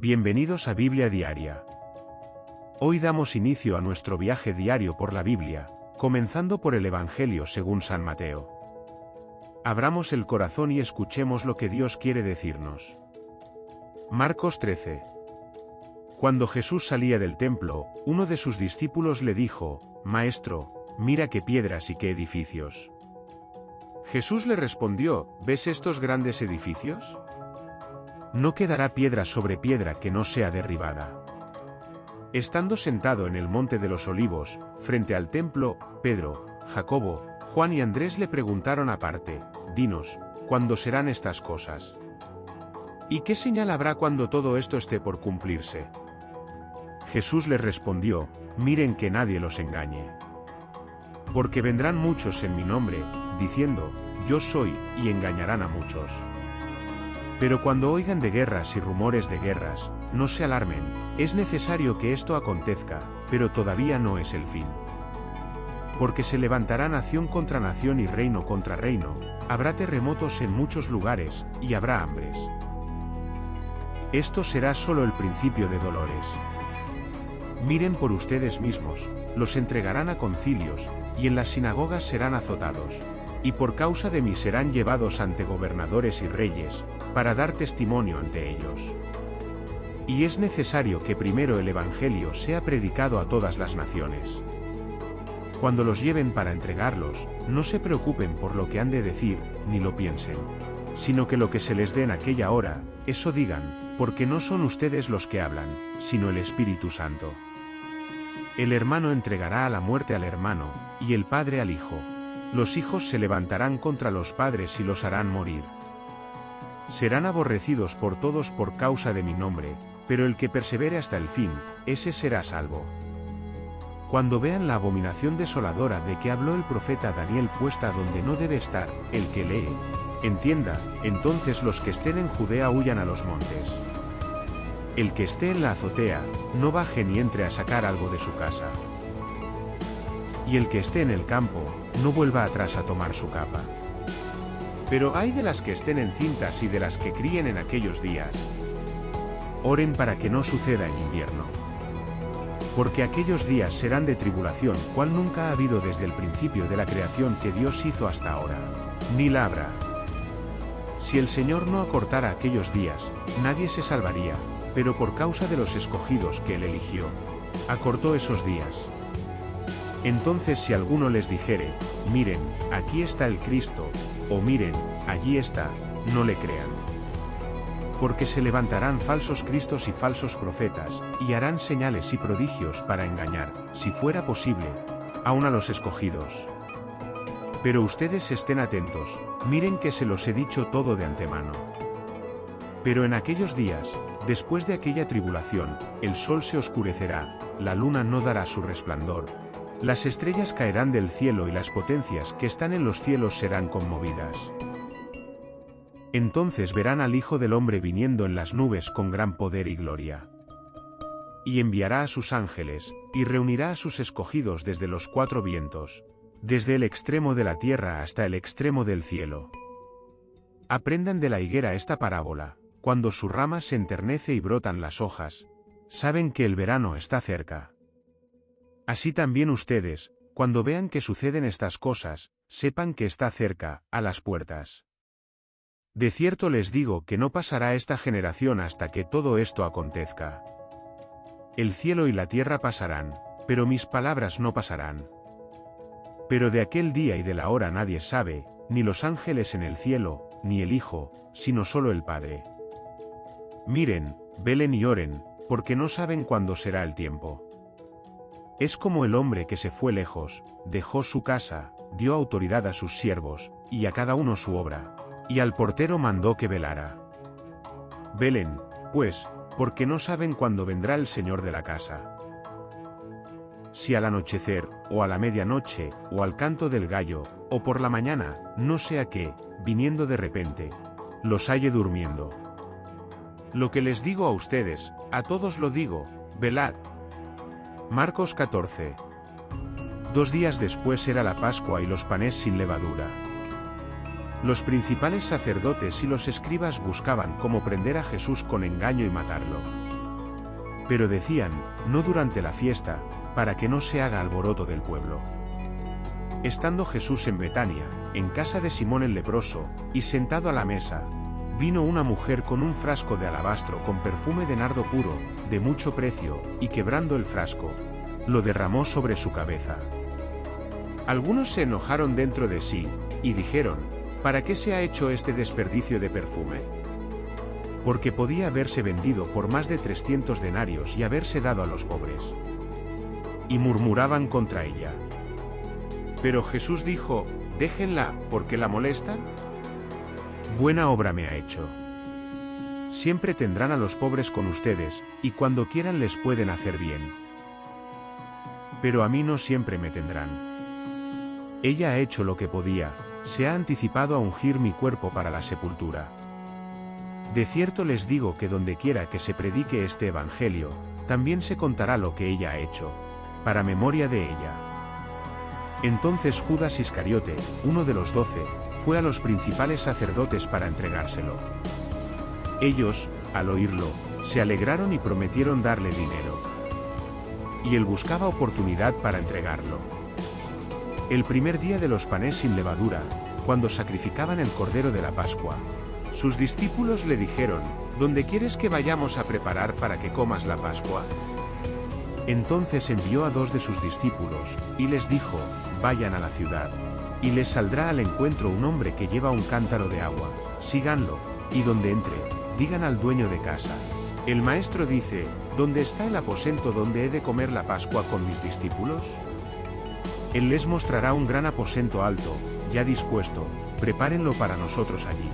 Bienvenidos a Biblia Diaria. Hoy damos inicio a nuestro viaje diario por la Biblia, comenzando por el Evangelio según San Mateo. Abramos el corazón y escuchemos lo que Dios quiere decirnos. Marcos 13. Cuando Jesús salía del templo, uno de sus discípulos le dijo: «Maestro, mira qué piedras y qué edificios». Jesús le respondió: «¿Ves estos grandes edificios? No quedará piedra sobre piedra que no sea derribada». Estando sentado en el monte de los Olivos, frente al templo, Pedro, Jacobo, Juan y Andrés le preguntaron aparte: «Dinos, ¿cuándo serán estas cosas? ¿Y qué señal habrá cuando todo esto esté por cumplirse?». Jesús les respondió: «Miren que nadie los engañe. Porque vendrán muchos en mi nombre, diciendo: Yo soy, y engañarán a muchos. Pero cuando oigan de guerras y rumores de guerras, no se alarmen, es necesario que esto acontezca, pero todavía no es el fin. Porque se levantará nación contra nación y reino contra reino, habrá terremotos en muchos lugares, y habrá hambres. Esto será solo el principio de dolores. Miren por ustedes mismos, los entregarán a concilios, y en las sinagogas serán azotados. Y por causa de mí serán llevados ante gobernadores y reyes, para dar testimonio ante ellos. Y es necesario que primero el Evangelio sea predicado a todas las naciones. Cuando los lleven para entregarlos, no se preocupen por lo que han de decir, ni lo piensen. Sino que lo que se les dé en aquella hora, eso digan, porque no son ustedes los que hablan, sino el Espíritu Santo. El hermano entregará a la muerte al hermano, y el padre al hijo. Los hijos se levantarán contra los padres y los harán morir. Serán aborrecidos por todos por causa de mi nombre, pero el que persevere hasta el fin, ese será salvo. Cuando vean la abominación desoladora de que habló el profeta Daniel puesta donde no debe estar, el que lee, entienda, entonces los que estén en Judea huyan a los montes. El que esté en la azotea, no baje ni entre a sacar algo de su casa. Y el que esté en el campo, no vuelva atrás a tomar su capa. Pero ay de las que estén encintas y de las que críen en aquellos días. Oren para que no suceda en invierno. Porque aquellos días serán de tribulación, cual nunca ha habido desde el principio de la creación que Dios hizo hasta ahora, ni la habrá. Si el Señor no acortara aquellos días, nadie se salvaría, pero por causa de los escogidos que Él eligió, acortó esos días. Entonces si alguno les dijere: miren, aquí está el Cristo, o miren, allí está, no le crean. Porque se levantarán falsos cristos y falsos profetas, y harán señales y prodigios para engañar, si fuera posible, aun a los escogidos. Pero ustedes estén atentos, miren que se los he dicho todo de antemano. Pero en aquellos días, después de aquella tribulación, el sol se oscurecerá, la luna no dará su resplandor, las estrellas caerán del cielo y las potencias que están en los cielos serán conmovidas. Entonces verán al Hijo del Hombre viniendo en las nubes con gran poder y gloria. Y enviará a sus ángeles, y reunirá a sus escogidos desde los cuatro vientos, desde el extremo de la tierra hasta el extremo del cielo. Aprendan de la higuera esta parábola: cuando su rama se enternece y brotan las hojas, saben que el verano está cerca. Así también ustedes, cuando vean que suceden estas cosas, sepan que está cerca, a las puertas. De cierto les digo que no pasará esta generación hasta que todo esto acontezca. El cielo y la tierra pasarán, pero mis palabras no pasarán. Pero de aquel día y de la hora nadie sabe, ni los ángeles en el cielo, ni el Hijo, sino solo el Padre. Miren, velen y oren, porque no saben cuándo será el tiempo. Es como el hombre que se fue lejos, dejó su casa, dio autoridad a sus siervos, y a cada uno su obra, y al portero mandó que velara. Velen, pues, porque no saben cuándo vendrá el Señor de la casa. Si al anochecer, o a la medianoche, o al canto del gallo, o por la mañana, no sea que, viniendo de repente, los halle durmiendo. Lo que les digo a ustedes, a todos lo digo: velad. Marcos 14. 2 días después era la Pascua y los panes sin levadura. Los principales sacerdotes y los escribas buscaban cómo prender a Jesús con engaño y matarlo. Pero decían, no durante la fiesta, para que no se haga alboroto del pueblo. Estando Jesús en Betania, en casa de Simón el leproso, y sentado a la mesa, vino una mujer con un frasco de alabastro con perfume de nardo puro, de mucho precio, y quebrando el frasco, lo derramó sobre su cabeza. Algunos se enojaron dentro de sí, y dijeron, ¿para qué se ha hecho este desperdicio de perfume? Porque podía haberse vendido por más de 300 denarios y haberse dado a los pobres. Y murmuraban contra ella. Pero Jesús dijo, déjenla, ¿por qué la molestan? Buena obra me ha hecho. Siempre tendrán a los pobres con ustedes, y cuando quieran les pueden hacer bien. Pero a mí no siempre me tendrán. Ella ha hecho lo que podía, se ha anticipado a ungir mi cuerpo para la sepultura. De cierto les digo que donde quiera que se predique este evangelio, también se contará lo que ella ha hecho, para memoria de ella. Entonces Judas Iscariote, uno de los 12, fue a los principales sacerdotes para entregárselo. Ellos, al oírlo, se alegraron y prometieron darle dinero. Y él buscaba oportunidad para entregarlo. El primer día de los panes sin levadura, cuando sacrificaban el cordero de la Pascua, sus discípulos le dijeron, ¿dónde quieres que vayamos a preparar para que comas la Pascua? Entonces envió a 2 de sus discípulos, y les dijo, vayan a la ciudad, y les saldrá al encuentro un hombre que lleva un cántaro de agua, síganlo, y donde entre, digan al dueño de casa, el maestro dice, ¿dónde está el aposento donde he de comer la Pascua con mis discípulos? Él les mostrará un gran aposento alto, ya dispuesto, prepárenlo para nosotros allí.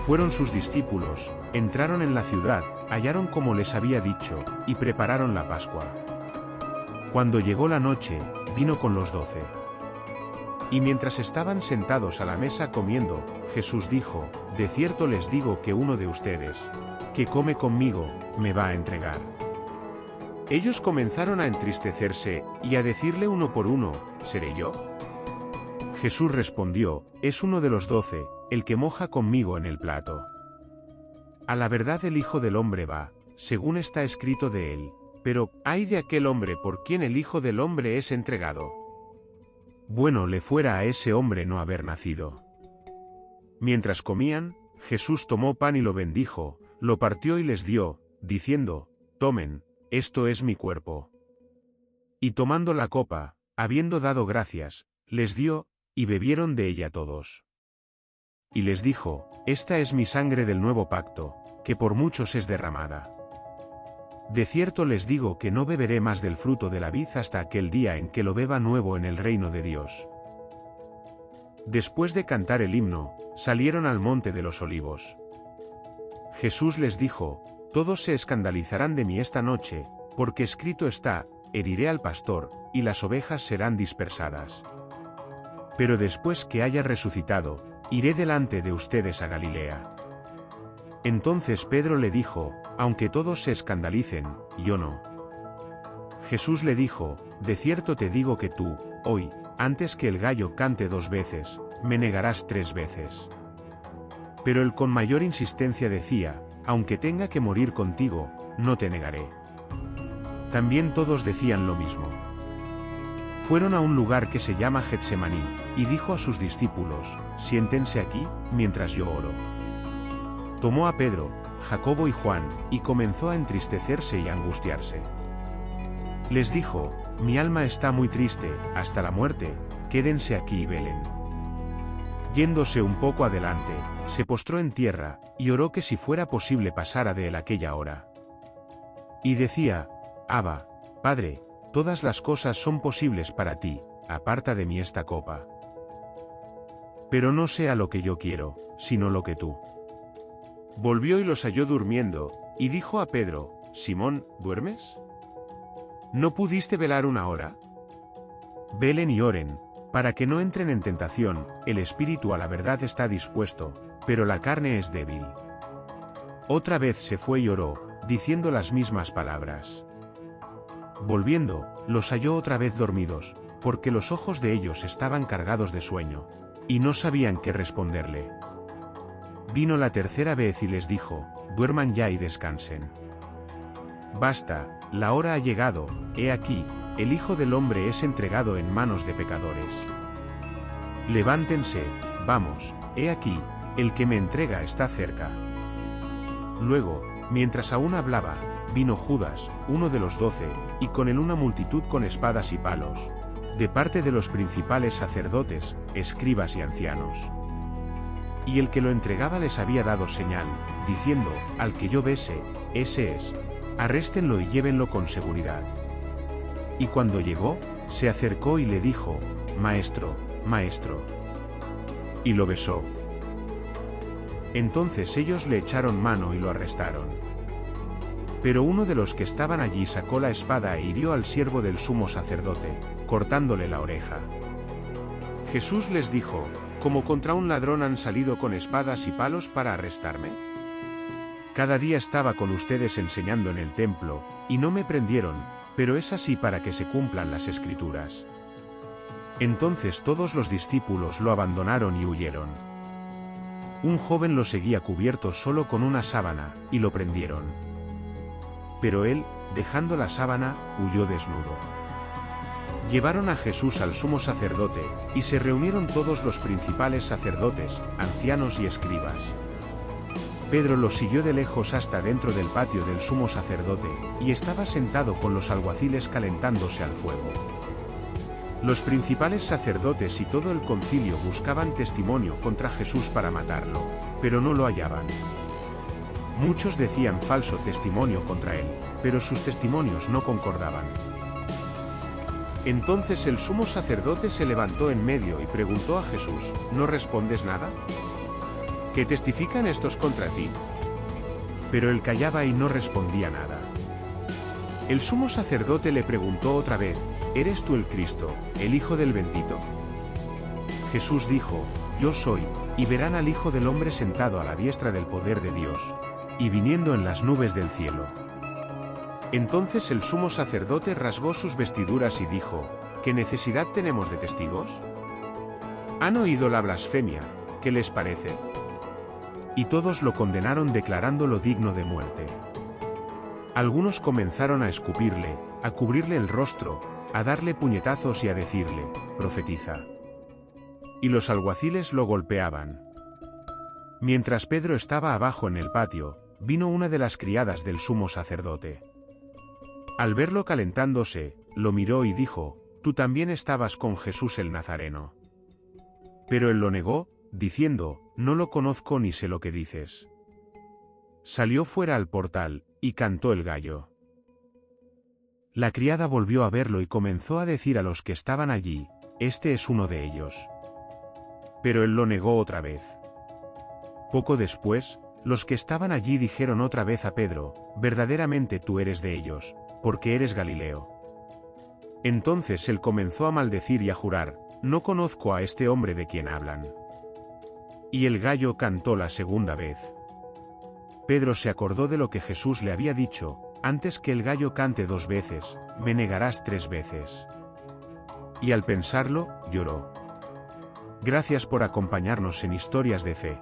Fueron sus discípulos, entraron en la ciudad, hallaron como les había dicho, y prepararon la Pascua. Cuando llegó la noche, vino con los 12. Y mientras estaban sentados a la mesa comiendo, Jesús dijo, de cierto les digo que uno de ustedes, que come conmigo, me va a entregar. Ellos comenzaron a entristecerse, y a decirle uno por uno, ¿seré yo? Jesús respondió, es uno de los 12, el que moja conmigo en el plato. A la verdad el Hijo del Hombre va, según está escrito de él, pero, ¡ay de aquel hombre por quien el Hijo del Hombre es entregado! Bueno le fuera a ese hombre no haber nacido. Mientras comían, Jesús tomó pan y lo bendijo, lo partió y les dio, diciendo, tomen, esto es mi cuerpo. Y tomando la copa, habiendo dado gracias, les dio, y bebieron de ella todos. Y les dijo, esta es mi sangre del nuevo pacto, que por muchos es derramada. De cierto les digo que no beberé más del fruto de la vid hasta aquel día en que lo beba nuevo en el reino de Dios. Después de cantar el himno, salieron al monte de los olivos. Jesús les dijo, todos se escandalizarán de mí esta noche, porque escrito está, heriré al pastor, y las ovejas serán dispersadas. Pero después que haya resucitado, iré delante de ustedes a Galilea. Entonces Pedro le dijo, aunque todos se escandalicen, yo no. Jesús le dijo, de cierto te digo que tú, hoy, antes que el gallo cante 2 veces, me negarás 3 veces. Pero él con mayor insistencia decía, aunque tenga que morir contigo, no te negaré. También todos decían lo mismo. Fueron a un lugar que se llama Getsemaní, y dijo a sus discípulos, siéntense aquí, mientras yo oro. Tomó a Pedro, Jacobo y Juan, y comenzó a entristecerse y a angustiarse. Les dijo, mi alma está muy triste, hasta la muerte, quédense aquí y velen. Yéndose un poco adelante, se postró en tierra, y oró que si fuera posible pasara de él aquella hora. Y decía, Abba, Padre, todas las cosas son posibles para ti, aparta de mí esta copa. Pero no sea lo que yo quiero, sino lo que tú. Volvió y los halló durmiendo, y dijo a Pedro, Simón, ¿duermes? ¿No pudiste velar 1 hora? Velen y oren, para que no entren en tentación, el espíritu a la verdad está dispuesto, pero la carne es débil. Otra vez se fue y oró, diciendo las mismas palabras. Volviendo, los halló otra vez dormidos, porque los ojos de ellos estaban cargados de sueño, y no sabían qué responderle. Vino la tercera vez y les dijo, duerman ya y descansen. Basta, la hora ha llegado, he aquí, el Hijo del Hombre es entregado en manos de pecadores. Levántense, vamos, he aquí, el que me entrega está cerca. Luego, mientras aún hablaba, vino Judas, uno de los 12, y con él una multitud con espadas y palos, de parte de los principales sacerdotes, escribas y ancianos. Y el que lo entregaba les había dado señal, diciendo, al que yo bese, ese es, arréstenlo y llévenlo con seguridad. Y cuando llegó, se acercó y le dijo, Maestro, Maestro. Y lo besó. Entonces ellos le echaron mano y lo arrestaron. Pero uno de los que estaban allí sacó la espada e hirió al siervo del sumo sacerdote, cortándole la oreja. Jesús les dijo, ¿cómo contra un ladrón han salido con espadas y palos para arrestarme? Cada día estaba con ustedes enseñando en el templo, y no me prendieron, pero es así para que se cumplan las Escrituras. Entonces todos los discípulos lo abandonaron y huyeron. Un joven lo seguía cubierto solo con una sábana, y lo prendieron. Pero él, dejando la sábana, huyó desnudo. Llevaron a Jesús al sumo sacerdote, y se reunieron todos los principales sacerdotes, ancianos y escribas. Pedro lo siguió de lejos hasta dentro del patio del sumo sacerdote, y estaba sentado con los alguaciles calentándose al fuego. Los principales sacerdotes y todo el concilio buscaban testimonio contra Jesús para matarlo, pero no lo hallaban. Muchos decían falso testimonio contra él, pero sus testimonios no concordaban. Entonces el sumo sacerdote se levantó en medio y preguntó a Jesús, ¿no respondes nada? ¿Qué testifican estos contra ti? Pero él callaba y no respondía nada. El sumo sacerdote le preguntó otra vez, ¿eres tú el Cristo, el Hijo del Bendito? Jesús dijo, yo soy, y verán al Hijo del Hombre sentado a la diestra del poder de Dios, y viniendo en las nubes del cielo. Entonces el sumo sacerdote rasgó sus vestiduras y dijo, ¿qué necesidad tenemos de testigos? ¿Han oído la blasfemia? ¿Qué les parece? Y todos lo condenaron declarándolo digno de muerte. Algunos comenzaron a escupirle, a cubrirle el rostro, a darle puñetazos y a decirle, profetiza. Y los alguaciles lo golpeaban. Mientras Pedro estaba abajo en el patio, vino una de las criadas del sumo sacerdote. Al verlo calentándose, lo miró y dijo, tú también estabas con Jesús el Nazareno. Pero él lo negó, diciendo, no lo conozco ni sé lo que dices. Salió fuera al portal, y cantó el gallo. La criada volvió a verlo y comenzó a decir a los que estaban allí, este es uno de ellos. Pero él lo negó otra vez. Poco después, los que estaban allí dijeron otra vez a Pedro, verdaderamente tú eres de ellos, porque eres Galileo. Entonces él comenzó a maldecir y a jurar, no conozco a este hombre de quien hablan. Y el gallo cantó la segunda vez. Pedro se acordó de lo que Jesús le había dicho, antes que el gallo cante 2 veces, me negarás 3 veces. Y al pensarlo, lloró. Gracias por acompañarnos en Historias de Fe.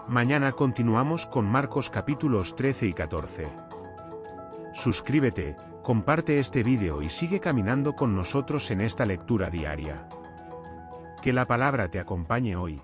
Mañana continuamos con Marcos capítulos 13 y 14. Suscríbete, comparte este vídeo y sigue caminando con nosotros en esta lectura diaria. Que la palabra te acompañe hoy.